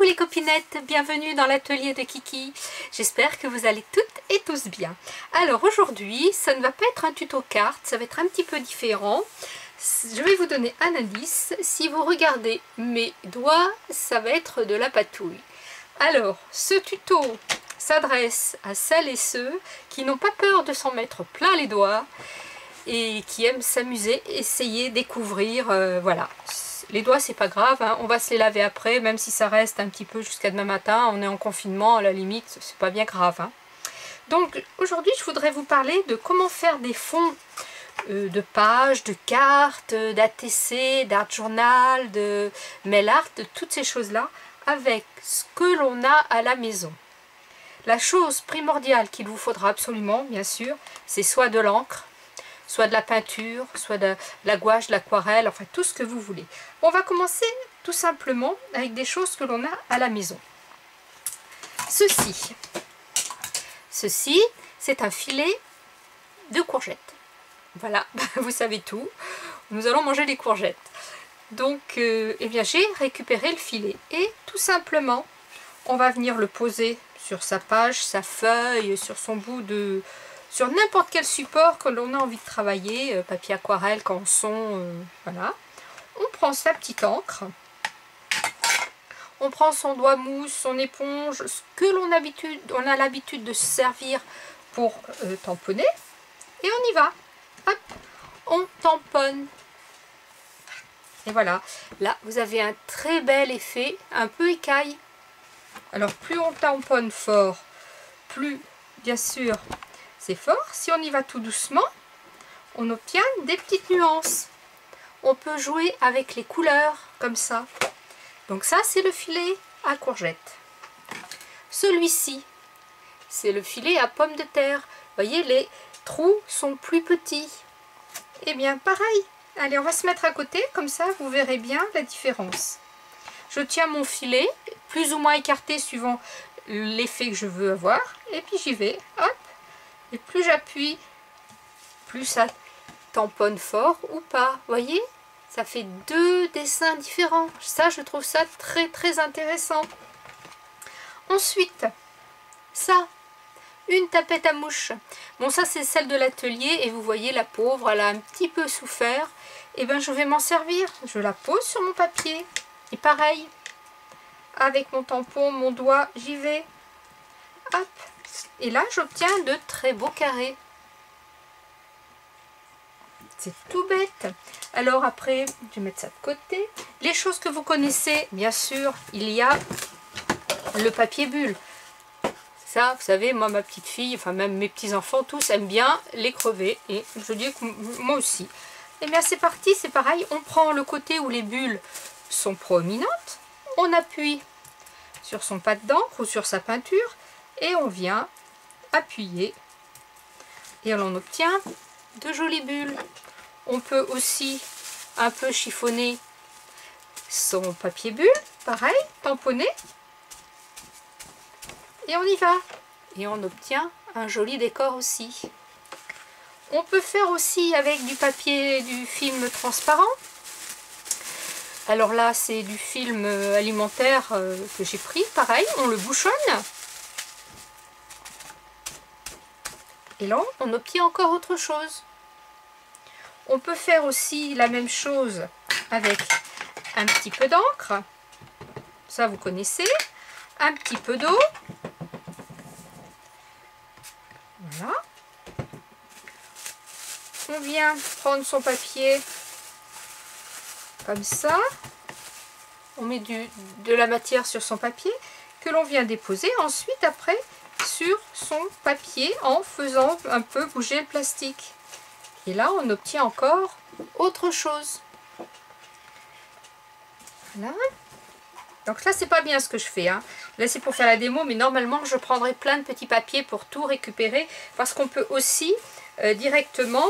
Coucou les copinettes, bienvenue dans l'atelier de Kiki. J'espère que vous allez toutes et tous bien. Alors aujourd'hui, ça ne va pas être un tuto carte, ça va être un petit peu différent. Je vais vous donner un indice. Si vous regardez mes doigts, ça va être de la patouille. Alors, ce tuto s'adresse à celles et ceux qui n'ont pas peur de s'en mettre plein les doigts et qui aiment s'amuser, essayer, découvrir, voilà. Les doigts, c'est pas grave, hein. On va se les laver après, même si ça reste un petit peu jusqu'à demain matin. On est en confinement, à la limite, c'est pas bien grave, hein. Donc aujourd'hui, je voudrais vous parler de comment faire des fonds de pages, de cartes, d'ATC, d'art journal, de mail art, de toutes ces choses-là, avec ce que l'on a à la maison. La chose primordiale qu'il vous faudra absolument, bien sûr, c'est soit de l'encre, soit de la peinture, soit de la gouache, de l'aquarelle, enfin tout ce que vous voulez. On va commencer tout simplement avec des choses que l'on a à la maison. Ceci, c'est un filet de courgettes. Voilà, vous savez tout. Nous allons manger les courgettes. Donc, eh bien, j'ai récupéré le filet et tout simplement, on va venir le poser sur sa page, sa feuille, sur son bout de... sur n'importe quel support que l'on a envie de travailler, papier aquarelle, canson, voilà. On prend sa petite encre, on prend son doigt mousse, son éponge, ce que l'on a l'habitude de se servir pour tamponner, et on y va. Hop, on tamponne. Et voilà, là vous avez un très bel effet, un peu écaille. Alors plus on tamponne fort, plus bien sûr c'est fort. Si on y va tout doucement, on obtient des petites nuances. On peut jouer avec les couleurs comme ça. Donc ça, c'est le filet à courgettes. Celui-ci, c'est le filet à pommes de terre. Vous voyez, les trous sont plus petits. Eh bien, pareil. Allez, on va se mettre à côté, comme ça, vous verrez bien la différence. Je tiens mon filet, plus ou moins écarté suivant l'effet que je veux avoir. Et puis j'y vais, hop. Et plus j'appuie, plus ça tamponne fort ou pas. Vous voyez, ça fait deux dessins différents. Ça, je trouve ça très très intéressant. Ensuite, ça, une tapette à mouche. Bon, ça c'est celle de l'atelier et vous voyez, la pauvre, elle a un petit peu souffert. Et bien, je vais m'en servir. Je la pose sur mon papier. Et pareil, avec mon tampon, mon doigt, j'y vais. Hop. Et là, j'obtiens de très beaux carrés. C'est tout bête. Alors après, je vais mettre ça de côté. Les choses que vous connaissez, bien sûr, il y a le papier bulle. Ça, vous savez, moi, ma petite fille, enfin même mes petits-enfants, tous aiment bien les crever. Et je dis que moi aussi. Et bien, c'est parti, c'est pareil. On prend le côté où les bulles sont proéminentes. On appuie sur son pad d'encre ou sur sa peinture. Et on vient appuyer. Et on obtient de jolies bulles. On peut aussi un peu chiffonner son papier bulle, pareil, tamponner. Et on y va. Et on obtient un joli décor aussi. On peut faire aussi avec du papier, du film transparent. Alors là, c'est du film alimentaire que j'ai pris. Pareil, on le bouchonne. Et là, on obtient encore autre chose. On peut faire aussi la même chose avec un petit peu d'encre. Ça, vous connaissez. Un petit peu d'eau. Voilà. On vient prendre son papier comme ça. On met de la matière sur son papier que l'on vient déposer ensuite après sur son papier en faisant un peu bouger le plastique. Et là, on obtient encore autre chose. Voilà. Donc là, c'est pas bien ce que je fais, hein. Là, c'est pour faire la démo, mais normalement, je prendrai plein de petits papiers pour tout récupérer. Parce qu'on peut aussi directement...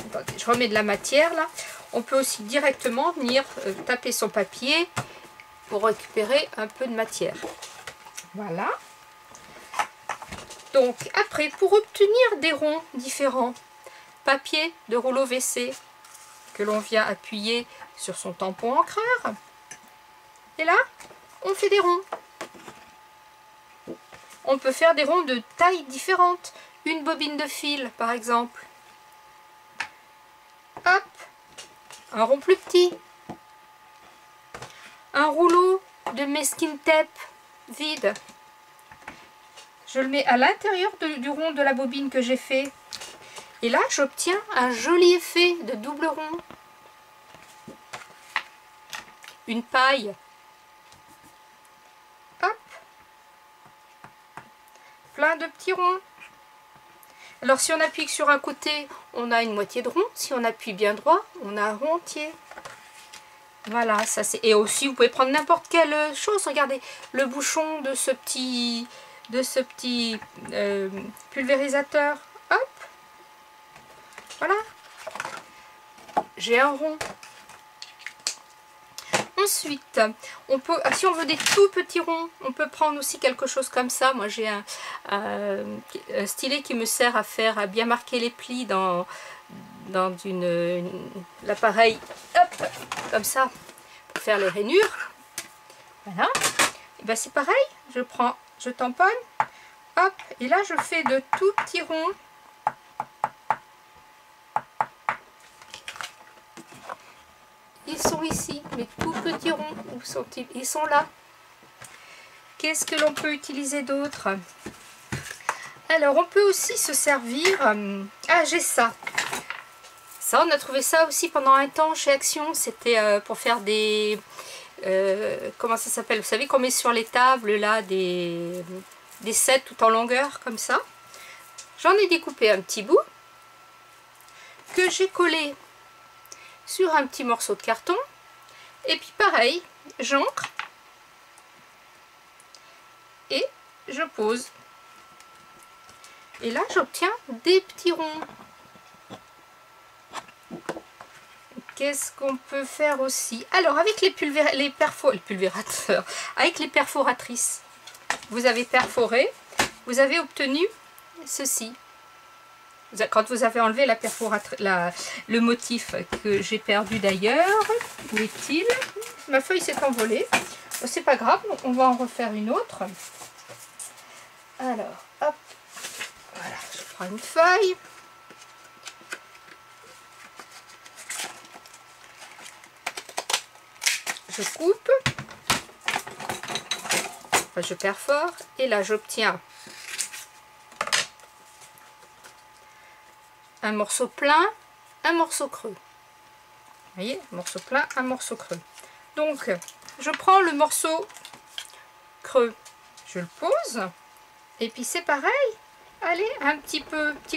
Attendez, je remets de la matière, là. On peut aussi directement venir taper son papier pour récupérer un peu de matière. Voilà. Donc, après, pour obtenir des ronds différents, papier de rouleau WC que l'on vient appuyer sur son tampon encreur. Et là, on fait des ronds. on peut faire des ronds de tailles différentes. Une bobine de fil, par exemple. Hop, un rond plus petit. Un rouleau de masking tape vide. Je le mets à l'intérieur du rond de la bobine que j'ai fait. Et là, j'obtiens un joli effet de double rond. Une paille. Hop. Plein de petits ronds. Alors, si on appuie sur un côté, on a une moitié de rond. Si on appuie bien droit, on a un rond entier. Voilà, ça c'est... Et aussi, vous pouvez prendre n'importe quelle chose. Regardez, le bouchon de ce petit pulvérisateur. Hop. Voilà. J'ai un rond. Ensuite, on peut, si on veut des tout petits ronds, on peut prendre aussi quelque chose comme ça. Moi, j'ai un stylet qui me sert à bien marquer les plis dans l'appareil. Hop, comme ça, pour faire les rainures. Voilà. Et ben c'est pareil. Je tamponne. Hop, et là, je fais de tout petits ronds. Ils sont ici, mes tout petits ronds. Où sont-ils? Ils sont là. Qu'est-ce que l'on peut utiliser d'autre? Alors, on peut aussi se servir... Ah, j'ai ça. Ça, on a trouvé ça aussi pendant un temps chez Action. C'était pour faire des... comment ça s'appelle? Vous savez qu'on met sur les tables, là, des sets tout en longueur, comme ça. J'en ai découpé un petit bout que j'ai collé sur un petit morceau de carton. Et puis pareil, j'ancre et je pose. Et là, j'obtiens des petits ronds. Qu'est-ce qu'on peut faire aussi? Alors, avec les pulvérateurs, avec les perforatrices, vous avez perforé, vous avez obtenu ceci. Quand vous avez enlevé le motif que j'ai perdu d'ailleurs, où est-il? Ma feuille s'est envolée. C'est pas grave, on va en refaire une autre. Alors, hop, voilà, je prends une feuille. Je coupe. Enfin, je perfore. Et là, j'obtiens un morceau plein, un morceau creux. Vous voyez, un morceau plein, un morceau creux. Donc, je prends le morceau creux, je le pose, et puis c'est pareil. Allez, un petit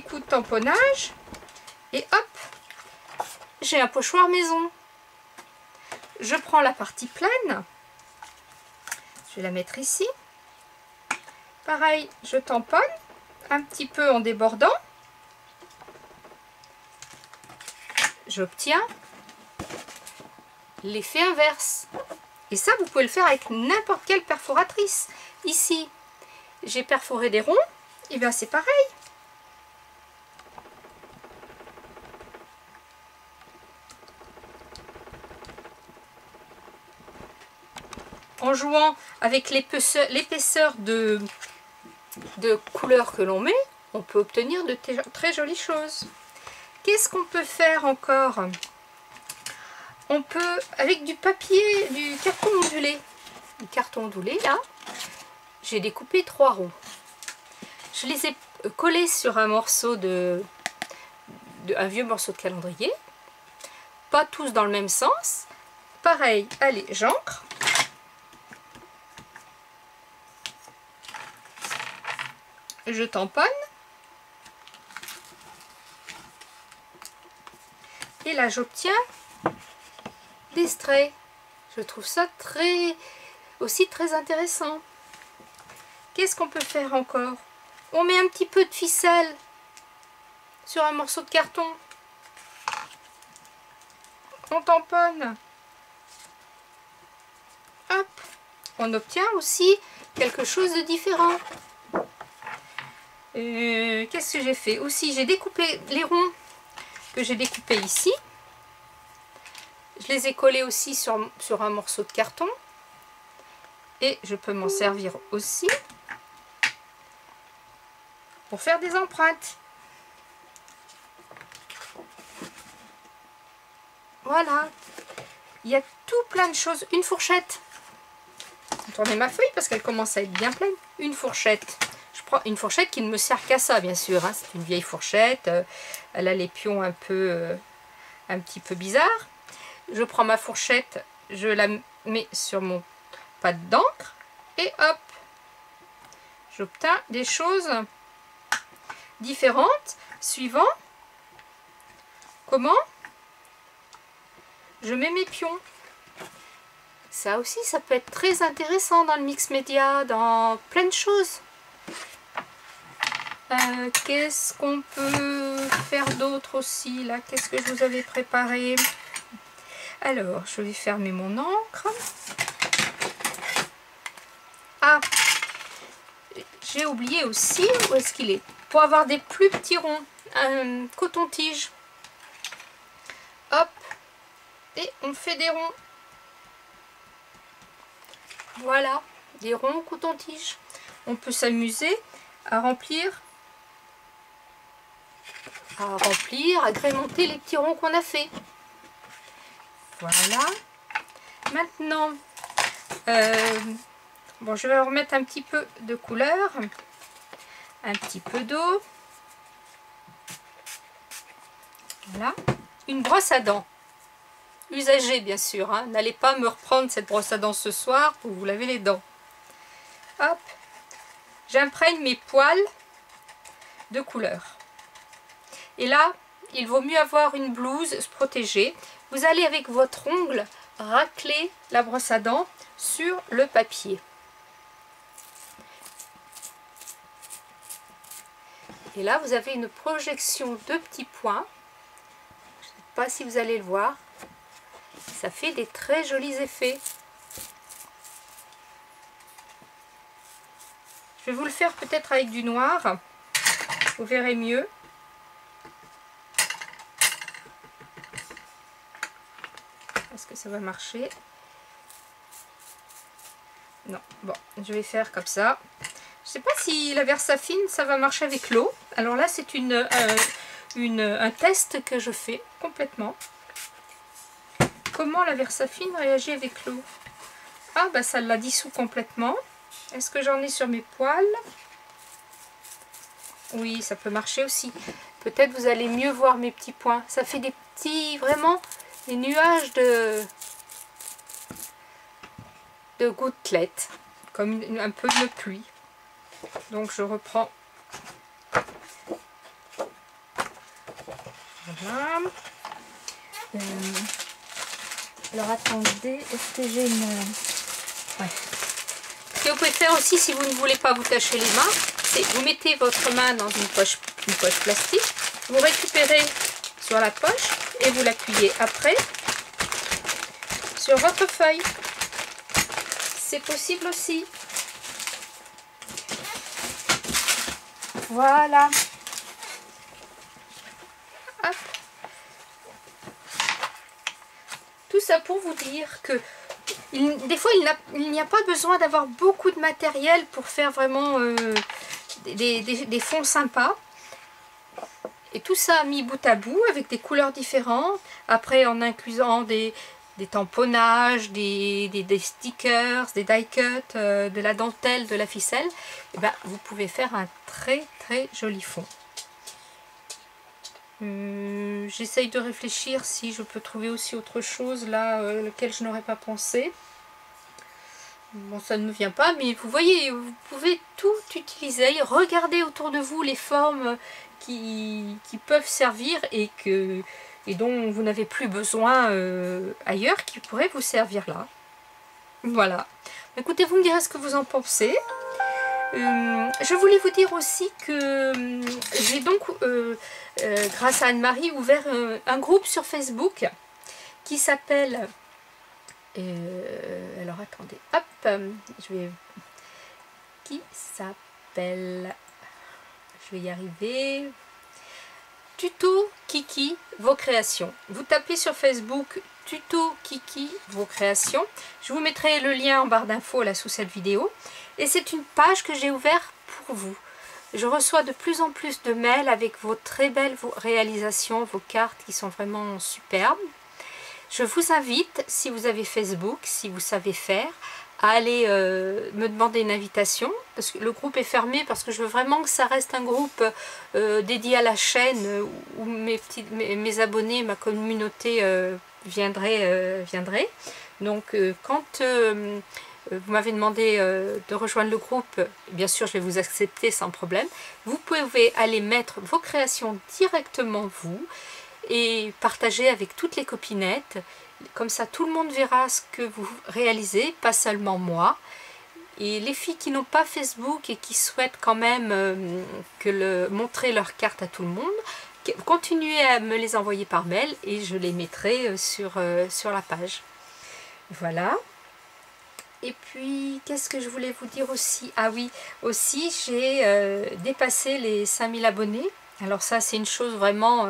coup de tamponnage, et hop, j'ai un pochoir maison. Je prends la partie pleine, je vais la mettre ici. Pareil, je tamponne un petit peu en débordant. J'obtiens l'effet inverse. Et ça, vous pouvez le faire avec n'importe quelle perforatrice. Ici, j'ai perforé des ronds, et bien c'est pareil. En jouant avec l'épaisseur de couleur que l'on met, on peut obtenir de très jolies choses. Qu'est-ce qu'on peut faire encore? On peut, avec du papier, du carton ondulé. Du carton ondulé, là, j'ai découpé 3 ronds. Je les ai collés sur un morceau un vieux morceau de calendrier. Pas tous dans le même sens. Pareil, allez, j'ancre. Je tamponne. Et là, j'obtiens des strays. Je trouve ça aussi très intéressant. Qu'est-ce qu'on peut faire encore? On met un petit peu de ficelle sur un morceau de carton. On tamponne. Hop. On obtient aussi quelque chose de différent. Qu'est-ce que j'ai fait? Aussi, j'ai découpé les ronds que j'ai découpés ici. Je les ai collés aussi sur un morceau de carton. Et je peux m'en servir aussi pour faire des empreintes. Voilà, il y a tout plein de choses. Une fourchette. Je vais tourner ma feuille parce qu'elle commence à être bien pleine. Une fourchette. Je prends une fourchette qui ne me sert qu'à ça, bien sûr. Hein. C'est une vieille fourchette. Elle a les pions un petit peu bizarres. Je prends ma fourchette, je la mets sur mon pad d'encre et hop, j'obtiens des choses différentes suivant comment je mets mes pions. Ça aussi, ça peut être très intéressant dans le mix média, dans plein de choses. Qu'est-ce qu'on peut faire d'autre aussi là? Qu'est-ce que je vous avais préparé? Alors, je vais fermer mon encre. Ah, j'ai oublié aussi, où est-ce qu'il est? Pour avoir des plus petits ronds, un coton-tige. Hop, et on fait des ronds. Voilà, des ronds coton-tige. On peut s'amuser à remplir, agrémenter les petits ronds qu'on a fait. Voilà. Maintenant, bon, je vais remettre un petit peu de couleur, un petit peu d'eau. Voilà. Une brosse à dents. Usagée, bien sûr. Hein. N'allez pas me reprendre cette brosse à dents ce soir pour vous laver les dents. Hop. J'imprègne mes poils de couleur. Et là, il vaut mieux avoir une blouse protégée. Vous allez avec votre ongle racler la brosse à dents sur le papier. Et là, vous avez une projection de petits points. Je ne sais pas si vous allez le voir. Ça fait des très jolis effets. Je vais vous le faire peut-être avec du noir. Vous verrez mieux. Est-ce que ça va marcher? Non. Bon, je vais faire comme ça. Je ne sais pas si la Versafine, ça va marcher avec l'eau. Alors là, c'est un test que je fais complètement. Comment la Versafine réagit avec l'eau? Ah, bah ça la dissout complètement. Est-ce que j'en ai sur mes poils? Oui, ça peut marcher aussi. Peut-être vous allez mieux voir mes petits points. Ça fait des petits, vraiment, des nuages de gouttelettes, comme un peu de pluie. Donc je reprends. Voilà. Alors attendez, est-ce que j'ai une... Ouais. Ce que vous pouvez faire aussi si vous ne voulez pas vous tacher les mains, c'est vous mettez votre main dans une poche plastique, vous récupérez sur la poche et vous l'appuyez après sur votre feuille. C'est possible aussi. Voilà. Hop. Tout ça pour vous dire que des fois il n'y a pas besoin d'avoir beaucoup de matériel pour faire vraiment des fonds sympas. Et tout ça mis bout à bout avec des couleurs différentes. Après en inclusant des tamponnages, des stickers, des die cuts, de la dentelle, de la ficelle, et ben, vous pouvez faire un très très joli fond. J'essaye de réfléchir si je peux trouver aussi autre chose là, lequel je n'aurais pas pensé. Bon, ça ne me vient pas, mais vous voyez, vous pouvez tout utiliser. Regardez autour de vous les formes qui peuvent servir et dont vous n'avez plus besoin ailleurs, qui pourraient vous servir là. Voilà. Écoutez, vous me direz ce que vous en pensez. Je voulais vous dire aussi que j'ai donc, grâce à Anne-Marie, ouvert un groupe sur Facebook qui s'appelle... alors attendez, hop, qui s'appelle... Je vais y arriver... Tuto Kiki, vos créations. Vous tapez sur Facebook Tuto Kiki, vos créations. Je vous mettrai le lien en barre d'infos là sous cette vidéo. Et c'est une page que j'ai ouverte pour vous. Je reçois de plus en plus de mails avec vos très belles réalisations, vos cartes qui sont vraiment superbes. Je vous invite, si vous avez Facebook, si vous savez faire, à aller me demander une invitation, parce que le groupe est fermé, parce que je veux vraiment que ça reste un groupe dédié à la chaîne, où mes abonnés, ma communauté viendraient. Donc quand vous m'avez demandé de rejoindre le groupe, bien sûr je vais vous accepter sans problème. Vous pouvez aller mettre vos créations directement vous, et partager avec toutes les copinettes. Comme ça, tout le monde verra ce que vous réalisez, pas seulement moi. Et les filles qui n'ont pas Facebook et qui souhaitent quand même montrer leur carte à tout le monde, continuez à me les envoyer par mail et je les mettrai sur la page. Voilà. Et puis, qu'est-ce que je voulais vous dire aussi? Ah oui, aussi, j'ai dépassé les 5000 abonnés. Alors ça, c'est une chose vraiment...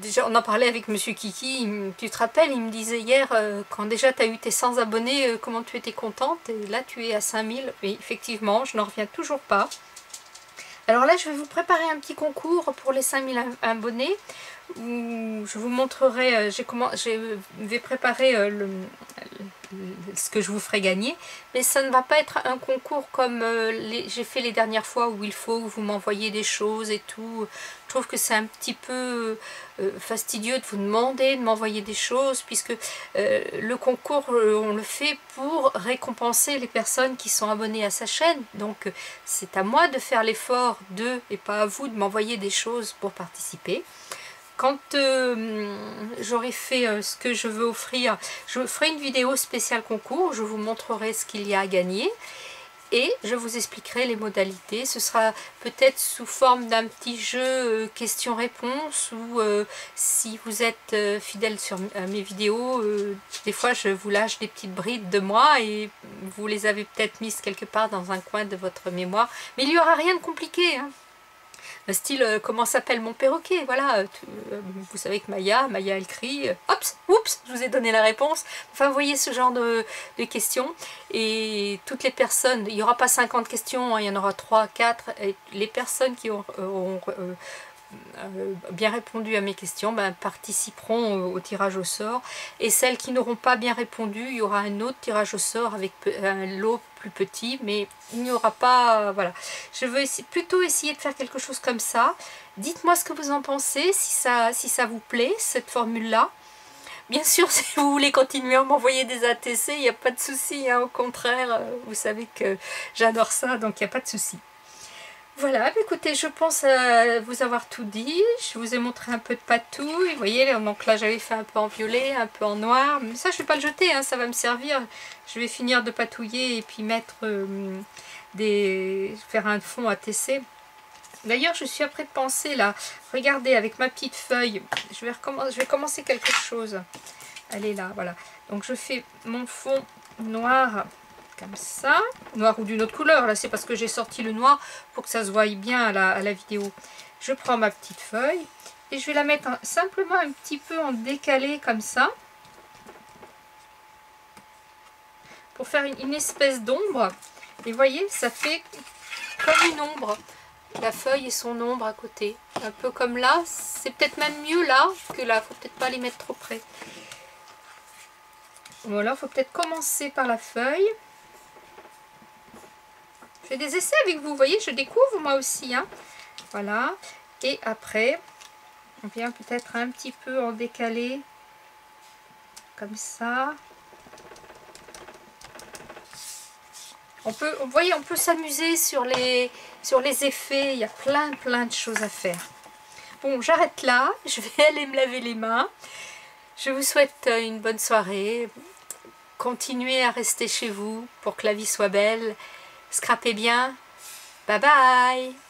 déjà, on en parlait avec Monsieur Kiki, tu te rappelles, il me disait hier, quand déjà tu as eu tes 100 abonnés, comment tu étais contente, et là tu es à 5000, oui, effectivement, je n'en reviens toujours pas. Alors là, je vais vous préparer un petit concours pour les 5000 abonnés, où je vous montrerai, je vais préparer ce que je vous ferai gagner, mais ça ne va pas être un concours comme j'ai fait les dernières fois où il faut que vous m'envoyez des choses et tout. Je trouve que c'est un petit peu fastidieux de vous demander de m'envoyer des choses, puisque le concours on le fait pour récompenser les personnes qui sont abonnées à sa chaîne, donc c'est à moi de faire l'effort et pas à vous de m'envoyer des choses pour participer. Quand j'aurai fait ce que je veux offrir, je ferai une vidéo spéciale concours, je vous montrerai ce qu'il y a à gagner et je vous expliquerai les modalités. Ce sera peut-être sous forme d'un petit jeu questions-réponses, ou si vous êtes fidèle sur mes vidéos, des fois je vous lâche des petites brides de moi et vous les avez peut-être mises quelque part dans un coin de votre mémoire. Mais il n'y aura rien de compliqué, hein. Style, comment s'appelle mon perroquet, voilà, vous savez que Maya elle crie, oups, je vous ai donné la réponse. Enfin, vous voyez ce genre de questions, et toutes les personnes, il n'y aura pas 50 questions, hein, il y en aura 3, 4, et les personnes qui auront bien répondu à mes questions participeront au tirage au sort, et celles qui n'auront pas bien répondu, il y aura un autre tirage au sort avec un lot plus petit, mais il n'y aura pas, voilà, je veux plutôt essayer de faire quelque chose comme ça. Dites-moi ce que vous en pensez, si ça vous plaît cette formule là. Bien sûr, si vous voulez continuer à m'envoyer des ATC, il n'y a pas de souci, hein, au contraire, vous savez que j'adore ça, donc il n'y a pas de souci. Voilà, écoutez, je pense vous avoir tout dit. Je vous ai montré un peu de patouille. Vous voyez, donc là j'avais fait un peu en violet, un peu en noir. Mais ça, je ne vais pas le jeter, hein, ça va me servir. Je vais finir de patouiller et puis mettre faire un fond ATC. D'ailleurs, je suis après de penser là. Regardez, avec ma petite feuille, je vais commencer quelque chose. Elle est là, voilà. Donc je fais mon fond noir. Comme ça, noir ou d'une autre couleur, là c'est parce que j'ai sorti le noir pour que ça se voie bien à la vidéo. Je prends ma petite feuille et je vais la mettre simplement un petit peu en décalé comme ça, pour faire une espèce d'ombre. Et vous voyez, ça fait comme une ombre, la feuille et son ombre à côté, un peu comme là. C'est peut-être même mieux là que là, faut peut-être pas les mettre trop près. Voilà, faut peut-être commencer par la feuille. Je fais des essais avec vous, voyez, je découvre moi aussi, hein. Voilà, et après, on vient peut-être un petit peu en décalé, comme ça. Vous voyez, on peut s'amuser sur les effets, il y a plein de choses à faire. Bon, j'arrête là, je vais aller me laver les mains. Je vous souhaite une bonne soirée. Continuez à rester chez vous pour que la vie soit belle. Scrapez bien. Bye bye.